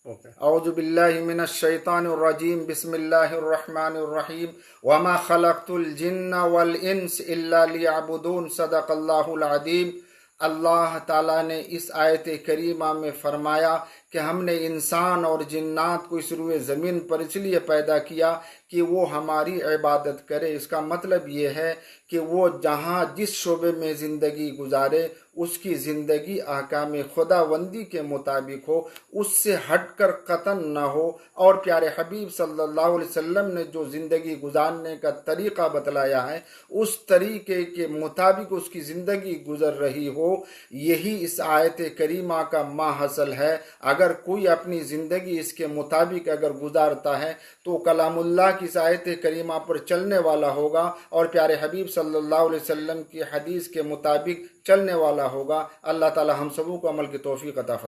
اعوذ باللہ من الشیطان الرجیم بسم اللہ الرحمن الرحیم وما خلقت الجن والانس الا لیعبدون صدق اللہ العظیم۔ اللہ تعالیٰ نے اس آیت کریمہ میں فرمایا کہ ہم نے انسان اور جنات کو اس روئے زمین پر اس لیے پیدا کیا کہ وہ ہماری عبادت کرے۔ اس کا مطلب یہ ہے کہ وہ جہاں جس شعبے میں زندگی گزارے اس کی زندگی احکام خداوندی کے مطابق ہو، اس سے ہٹ کر قطعاً نہ ہو، اور پیارے حبیب صلی اللہ علیہ وسلم نے جو زندگی گزارنے کا طریقہ بتلایا ہے اس طریقے کے مطابق اس کی زندگی گزر رہی ہو، یہی اس آیت کریمہ کا ماحصل ہے۔ اگر کوئی اپنی زندگی اس کے مطابق اگر گزارتا ہے تو کلام اللہ کی اس آیت کریمہ پر چلنے والا ہوگا اور پیارے حبیب صلی اللہ علیہ وسلم کی حدیث کے مطابق چلنے والا ہوگا۔ اللہ تعالی ہم سبوں کو عمل کی توفیق عطا فرمائے۔